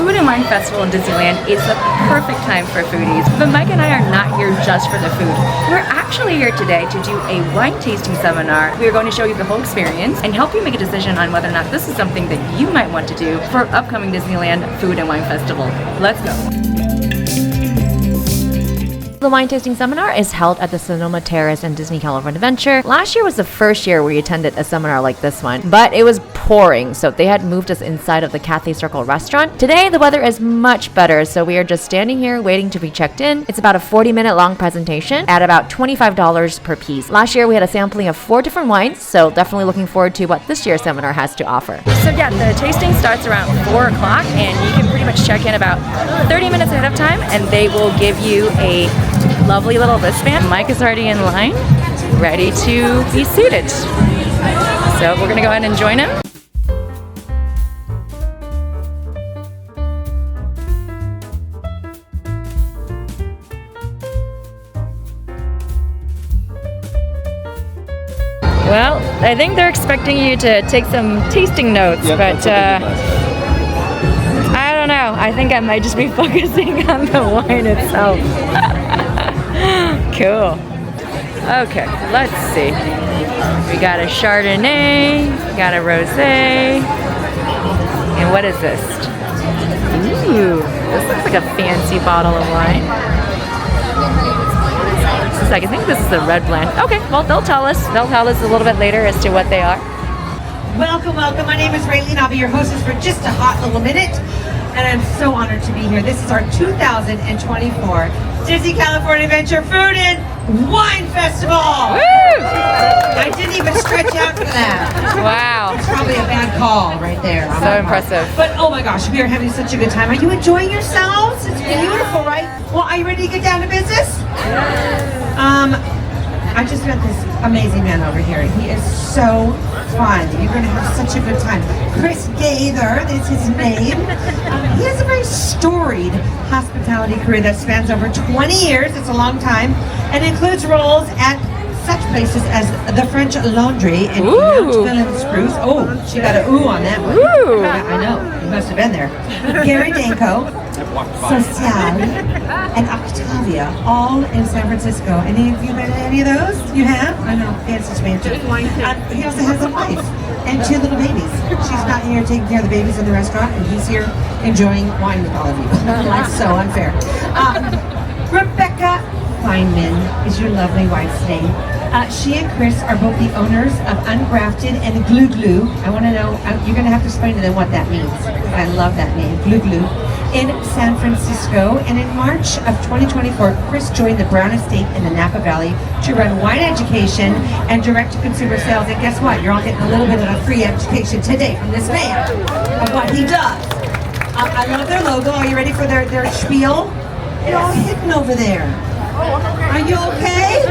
Food and Wine Festival in Disneyland is the perfect time for foodies. But Mike and I are not here just for the food. We're actually here today to do a wine tasting seminar. We are going to show you the whole experience and help you make a decision on whether or not this is something that you might want to do for upcoming Disneyland Food and Wine Festival. Let's go. The wine tasting seminar is held at the Sonoma Terrace in Disney California Adventure. Last year was the first year we attended a seminar like this one, but it was pouring, so they had moved us inside of the Cathay Circle restaurant. Today, the weather is much better, so we are just standing here waiting to be checked in. It's about a 40-minute long presentation at about $25 per piece. Last year, we had a sampling of 4 different wines, so definitely looking forward to what this year's seminar has to offer. So yeah, the tasting starts around 4 o'clock, and you can pretty much check in about 30 minutes ahead of time, and they will give you a lovely little wristband. Mike is already in line, ready to be seated. So we're gonna go ahead and join him. Well, I think they're expecting you to take some tasting notes, but I don't know. I think I might just be focusing on the wine itself. Cool. Okay, let's see. We got a Chardonnay, got a Rosé, and what is this? Ooh, this looks like a fancy bottle of wine. I think this is a red blend. Okay, well, they'll tell us. They'll tell us a little bit later as to what they are. Welcome, welcome. My name is Raylene. I'll be your hostess for just a hot little minute. And I'm so honored to be here. This is our 2024 Disney California Adventure Food and Wine Festival. Woo! I didn't even stretch out for that. Wow. It's probably a bad call right there. So impressive. But oh my gosh, we are having such a good time. Are you enjoying yourselves? It's beautiful, right? Well, are you ready to get down to business? I just met this amazing man over here. He is so fun. You're going to have such a good time. Chris Gaither is his name. He has a very storied hospitality career that spans over 20 years. It's a long time. And includes roles at such places as the French Laundry in Mount Spruce. Oh, she got an ooh on that one. Ooh. I know. You must have been there. Gary Danko, Social, and Octavia, all in San Francisco. Any of you been to any of those? You have? I know. Fancy expansion. He also has a wife and 2 little babies. She's not here taking care of the babies in the restaurant, and he's here enjoying wine with all of you. That's so unfair. Rebecca Feynman is your lovely wife's name. She and Chris are both the owners of Ungrafted and Glue Glue. I want to know, you're going to have to explain to them what that means. I love that name, Glue Glue. In San Francisco, and in March of 2024, Chris joined the Brown Estate in the Napa Valley to run wine education and direct-to-consumer sales. And guess what? You're all getting a little bit of a free education today from this man of what he does. I love their logo. Are you ready for their spiel? You're all hidden over there. Are you okay?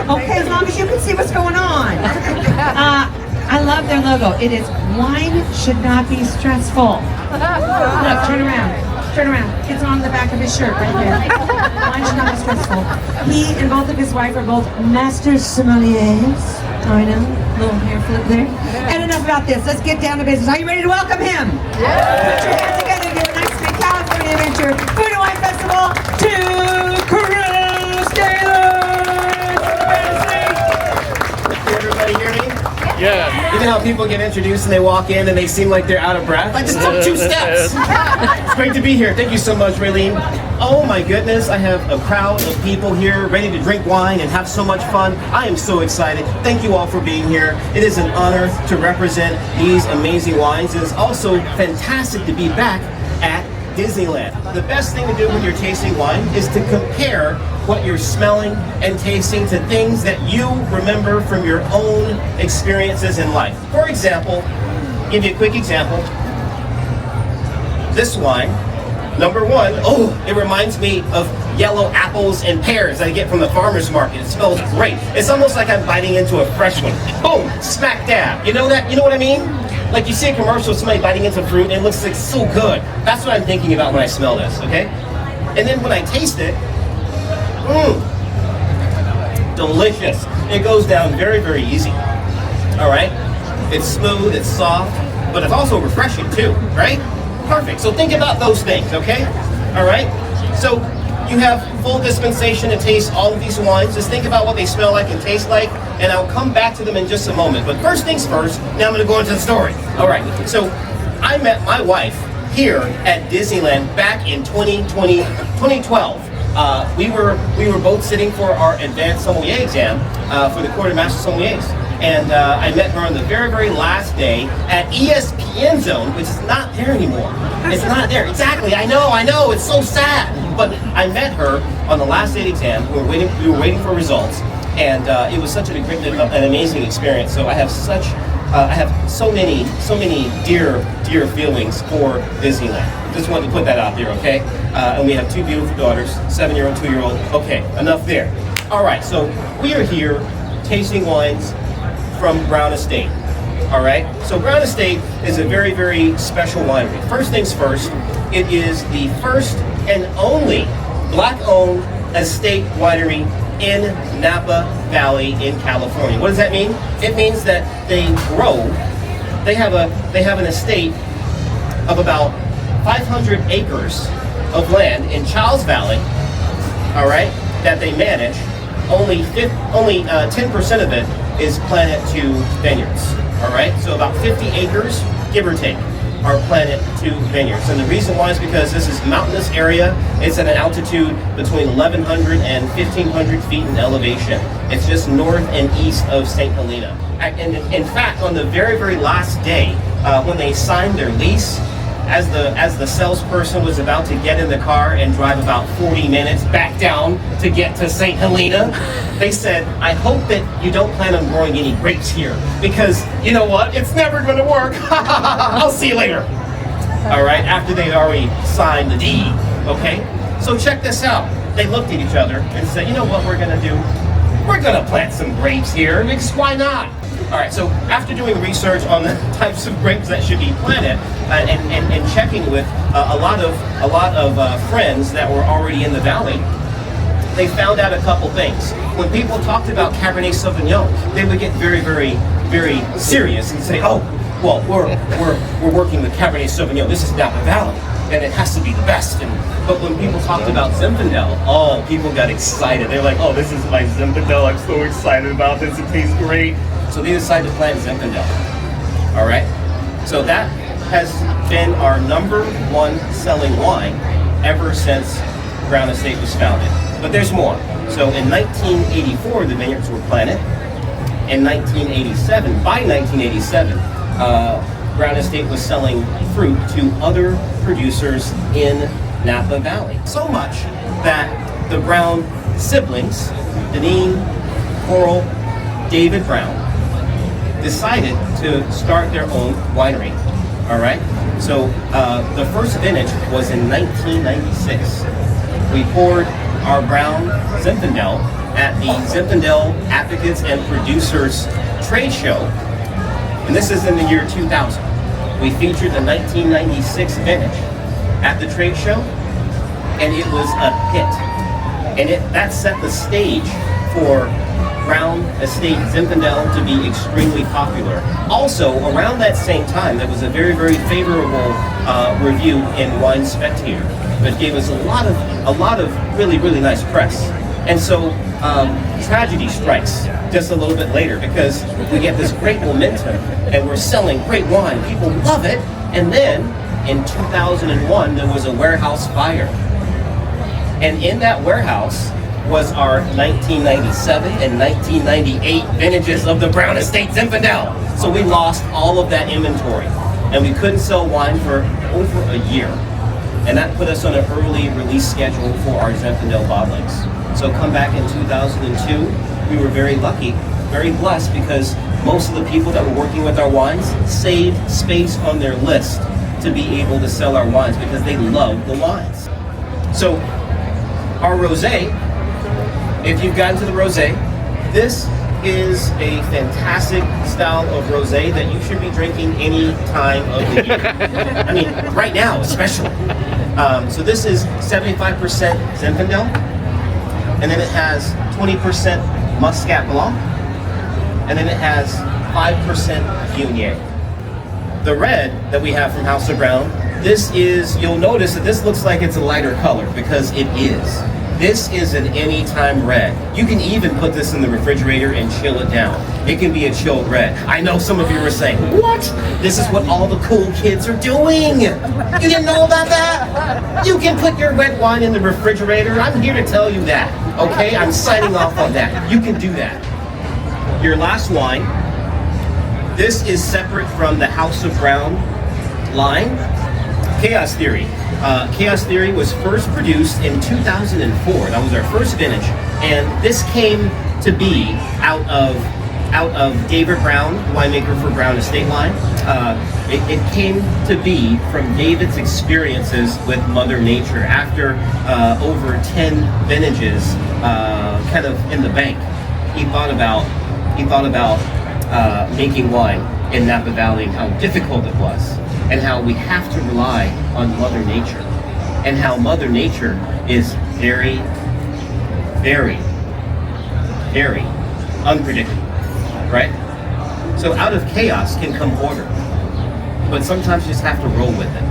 Okay, as long as you can see what's going on. I love their logo. It is wine should not be stressful. Look, turn around. Turn around. It's on the back of his shirt right there. Wine should not be stressful. He and both of his wife are both Master Sommeliers. I know, little hair flip there. And enough about this. Let's get down to business. Are you ready to welcome him? Yeah. Put your hands together and give a nice big California Adventure Food and Wine Festival to Chris Gaither. Can everybody hear me? Yeah. You know how people get introduced and they walk in and they seem like they're out of breath? I just took 2 steps. It's great to be here. Thank you so much, Raylene. Oh my goodness, I have a crowd of people here ready to drink wine and have so much fun. I am so excited. Thank you all for being here. It is an honor to represent these amazing wines. It is also fantastic to be back at Disneyland. The best thing to do when you're tasting wine is to compare what you're smelling and tasting to things that you remember from your own experiences in life. For example, give you a quick example. This wine, number 1, it reminds me of yellow apples and pears that I get from the farmer's market. It smells great. It's almost like I'm biting into a fresh one. Boom, smack dab. You know that? You know what I mean? Like you see a commercial of somebody biting into fruit and it looks like so good. That's what I'm thinking about when I smell this, okay? And then when I taste it, delicious. It goes down very, very easy. All right? It's smooth, it's soft, but it's also refreshing too, right? Perfect. So think about those things, okay? All right? So you have full dispensation to taste all of these wines. Just think about what they smell like and taste like, and I'll come back to them in just a moment. But first things first, now I'm going to go into the story. All right. So I met my wife here at Disneyland back in 2012. We were both sitting for our advanced sommelier exam for the Court of Master Sommeliers. And I met her on the very, very last day at ESPN Zone, which is not there anymore. It's not there. Exactly. I know. It's so sad. But I met her on the last day of the exam. We were waiting for results, and it was such an amazing experience. So I have so many dear feelings for Disneyland. Just wanted to put that out there, okay? And we have two beautiful daughters, 7-year-old, 2-year-old. Okay, enough there. All right, so we are here tasting wines from Brown Estate. All right, so Brown Estate is a very, very special winery. First things first, it is the first and only Black-owned estate winery in Napa Valley in California. What does that mean? It means that they have an estate of about 500 acres of land in Charles Valley, all right, that they manage. Only 10% of it is planted to vineyards, all right? So about 50 acres, give or take, are planted to vineyards. And the reason why is because this is a mountainous area. It's at an altitude between 1,100 and 1,500 feet in elevation. It's just north and east of St. Helena. And in fact, on the very, very last day, when they signed their lease, as the salesperson was about to get in the car and drive about 40 minutes back down to get to St. Helena, they said, I hope that you don't plan on growing any grapes here, because you know what? It's never going to work. I'll see you later. All right, after they'd already signed the deed, okay? So check this out. They looked at each other and said, you know what we're going to do? We're going to plant some grapes here, because why not? All right, so after doing research on the types of grapes that should be planted and checking with a lot of friends that were already in the valley, they found out a couple things. When people talked about Cabernet Sauvignon, they would get very, very, very serious and say, "Oh, well, we're working with Cabernet Sauvignon. This is Napa Valley, and it has to be the best." But when people talked about Zinfandel, oh, people got excited. They're like, "Oh, this is my Zinfandel. I'm so excited about this. It tastes great." So they decided to plant Zinfandel. All right. So that has been our #1 selling wine ever since Brown Estate was founded. But there's more. So in 1984, the vineyards were planted. In 1987, by 1987, Brown Estate was selling fruit to other producers in Napa Valley. So much that the Brown siblings, Deneen, Coral, David Brown, decided to start their own winery. All right. So the first vintage was in 1996. We poured our Brown Zinfandel at the Zinfandel Advocates and Producers Trade Show, and this is in the year 2000. We featured the 1996 vintage at the trade show, and it was a hit. And that set the stage for Brown Estate Zinfandel to be extremely popular. Also, around that same time, there was a very, very favorable review in Wine Spectator that gave us a lot of really, really nice press. And so tragedy strikes just a little bit later, because we get this great momentum and we're selling great wine. People love it. And then in 2001, there was a warehouse fire. And in that warehouse was our 1997 and 1998 vintages of the Brown Estate Zinfandel. So we lost all of that inventory, and we couldn't sell wine for over a year. And that put us on an early release schedule for our Zinfandel bottlings. So come back in 2002, we were very lucky, very blessed, because most of the people that were working with our wines saved space on their list to be able to sell our wines, because they love the wines. So our rosé, if you've gotten to the rosé, this is a fantastic style of rosé that you should be drinking any time of the year. I mean, right now especially. So this is 75% Zinfandel, and then it has 20% Muscat Blanc, and then it has 5% Viognier. The red that we have from House of Brown This is, you'll notice that this looks like it's a lighter color because it is. This is an anytime red. You can even put this in the refrigerator and chill it down. It can be a chilled red. I know some of you are saying, what? This is what all the cool kids are doing. You didn't know about that? You can put your red wine in the refrigerator. I'm here to tell you that, okay? I'm signing off on that. You can do that. Your last wine, this is separate from the House of Brown line. Chaos Theory. Chaos Theory was first produced in 2004. That was our first vintage, and this came to be out of David Brown, winemaker for Brown Estate Line. It came to be from David's experiences with Mother Nature after over 10 vintages, kind of in the bank. He thought about making wine in Napa Valley and how difficult it was, and how we have to rely on Mother Nature, and how Mother Nature is very, very, very unpredictable, right? So out of chaos can come order, but sometimes you just have to roll with it.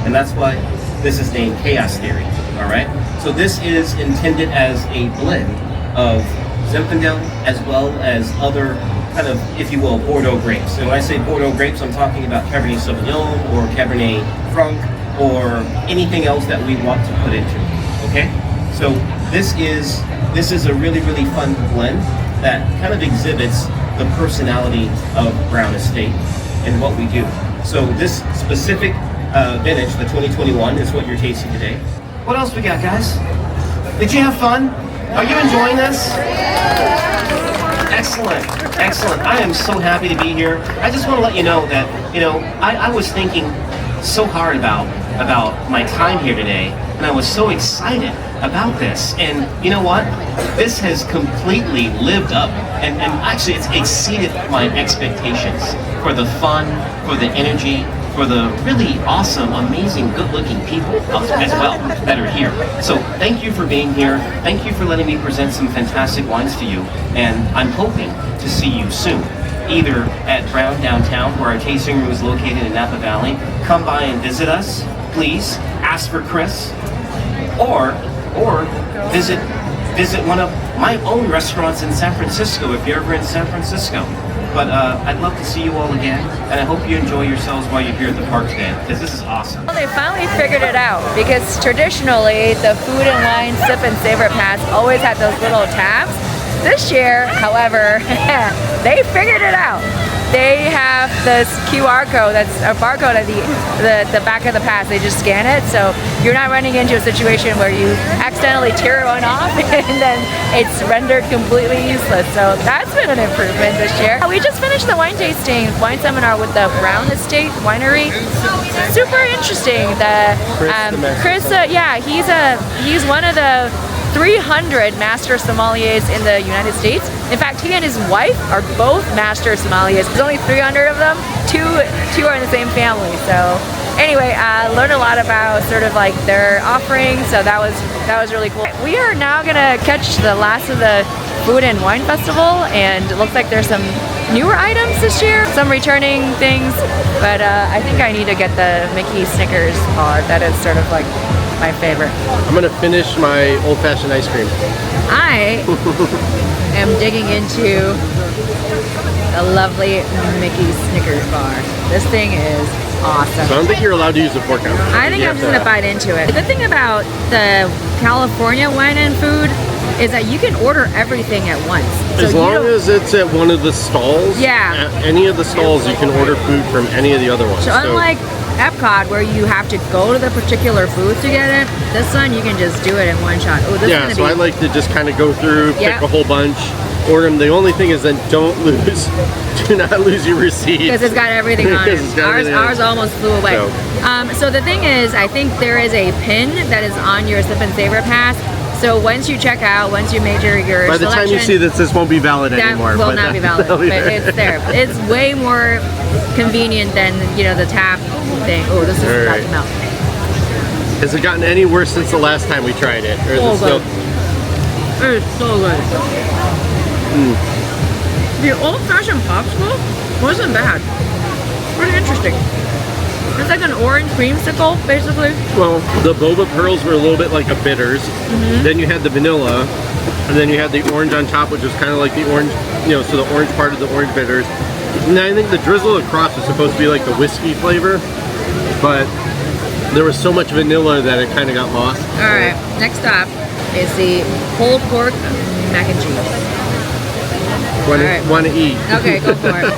And that's why this is named Chaos Theory, all right? So this is intended as a blend of Zinfandel as well as other kind of, if you will, Bordeaux grapes. So when I say Bordeaux grapes, I'm talking about Cabernet Sauvignon or Cabernet Franc or anything else that we want to put into it, okay? So this is a really, really fun blend that kind of exhibits the personality of Brown Estate and what we do. So this specific vintage, the 2021, is what you're tasting today. What else we got, guys? Did you have fun? Are you enjoying this? Excellent, excellent. I am so happy to be here. I just want to let you know that, I was thinking so hard about my time here today, and I was so excited about this. And you know what? This has completely lived up, and actually it's exceeded my expectations for the fun, for the energy, for the really awesome, amazing, good-looking people as well that are here. So thank you for being here. Thank you for letting me present some fantastic wines to you. And I'm hoping to see you soon, either at Brown Downtown, where our tasting room is located in Napa Valley. Come by and visit us, please. Ask for Chris, or visit one of my own restaurants in San Francisco if you're ever in San Francisco. But I'd love to see you all again, and I hope you enjoy yourselves while you're here at the park today, because this is awesome. Well, they finally figured it out, because traditionally the food and wine sip and savor pass always had those little tabs. This year, however, they figured it out. They have this QR code, that's a barcode at the back of the pass. They just scan it, so you're not running into a situation where you accidentally tear one off and then it's rendered completely useless. So that's been an improvement this year. We just finished the wine seminar with the Brown Estate Winery. Super interesting. Chris, he's one of the 300 Master Sommeliers in the United States. In fact, he and his wife are both Master Sommeliers. There's only 300 of them. Two are in the same family. So anyway, I learned a lot about sort of like their offerings. So that was really cool. We are now gonna catch the last of the Food and Wine Festival, and it looks like there's some newer items this year, some returning things. But I think I need to get the Mickey Snickers bar. That is sort of like my favorite. I'm gonna finish my old-fashioned ice cream. I am digging into a lovely Mickey Snickers bar. This thing is awesome. So I don't think you're allowed to use a fork now. I think I'm just gonna bite into it. The good thing about the California wine and food is that you can order everything at once. As long as it's at one of the stalls, yeah. At any of the stalls, you can order food from any of the other ones. So unlike Epcot, where you have to go to the particular booth to get it, this one you can just do it in one shot. Oh, this yeah, so I like to just kind of go through, pick a whole bunch, order them. The only thing is then do not lose your receipt. Because it's got everything on it. Ours almost flew away. So the thing is, I think there is a pin that is on your Sip and Savor Pass. So once you check out, once you make your by the time you see this won't be valid anymore. That will not be valid, but it's there. It's way more convenient than the tap thing. Oh, this is about to melt. Has it gotten any worse since the last time we tried it? Or is it still? It's so good. The old-fashioned popsicle wasn't bad. Pretty interesting. It's like an orange creamsicle, basically. Well, the boba pearls were a little bit like a bitters. Then you had the vanilla, and then you had the orange on top, which was kind of like the orange, so the orange part of the orange bitters. And then I think the drizzle across was supposed to be like the whiskey flavor, but there was so much vanilla that it kind of got lost. All right, next stop is the pulled pork mac and cheese. Want to eat? Okay, go for it.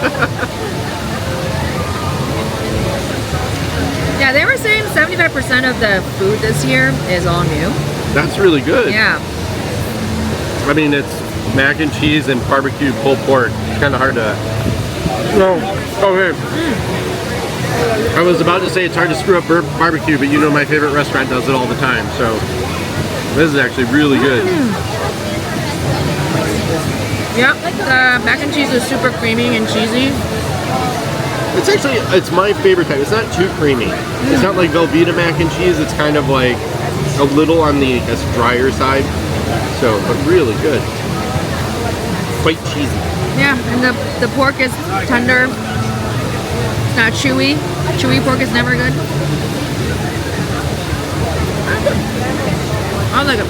Yeah, they were saying 75% of the food this year is all new. That's really good. Yeah. I mean, it's mac and cheese and barbecue pulled pork. It's kind of hard to... No. Okay. I was about to say it's hard to screw up barbecue, but my favorite restaurant does it all the time, so this is actually really good. Yep, the mac and cheese is super creamy and cheesy. It's my favorite type. It's not too creamy. It's not like Velveeta mac and cheese. It's kind of like a little on the drier side. So, but really good. Quite cheesy. Yeah, and the pork is tender. It's not chewy. Chewy pork is never good. I like it.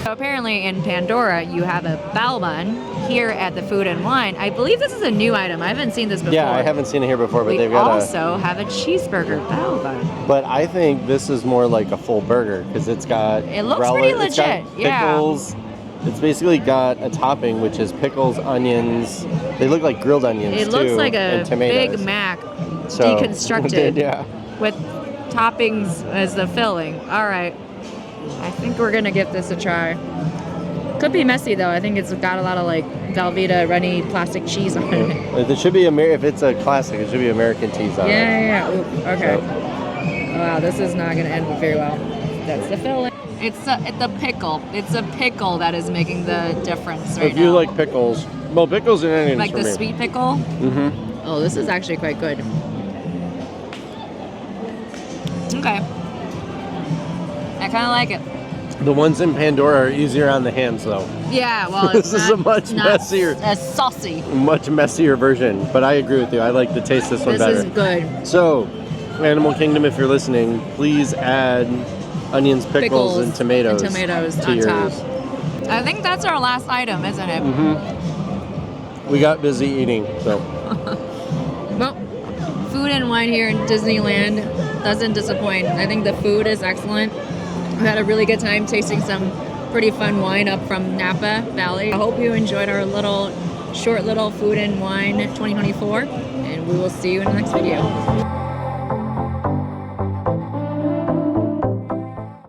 So apparently in Pandora, you have a bao bun. Here at the Food and Wine, I believe this is a new item. I haven't seen this before. Yeah, I haven't seen it here before, but we they've got also have a cheeseburger bao bun. But I think this is more like a full burger because it's got. It looks pretty legit. It's got pickles. Yeah. It's basically got a topping which is pickles, onions. They look like grilled onions too. It looks like a Big Mac deconstructed yeah. with toppings as the filling. All right, I think we're gonna give this a try. Could be messy though. I think it's got a lot of like Velveeta runny plastic cheese on it. It should be if it's a classic, it should be American cheese on it. Yeah. Ooh, okay. So. Wow, this is not gonna end very well. That's the filling. It's the pickle. It's a pickle that is making the difference right now. If you like pickles, well, pickles and onions like for the me. sweet pickle. Mm-hmm. Oh, this is actually quite good. Okay. I kind of like it. The ones in Pandora are easier on the hands, though. Yeah, well, this is a much messier, saucy, much messier version. But I agree with you. I like to taste this one better. This is good. So, Animal Kingdom, if you're listening, please add onions, pickles and tomatoes to on yours. top. I think that's our last item, isn't it? Mm-hmm. We got busy eating, so. Well, Food and Wine here in Disneyland doesn't disappoint. I think the food is excellent. We had a really good time tasting some pretty fun wine up from Napa Valley. I hope you enjoyed our short little Food and Wine 2024, and we will see you in the next video.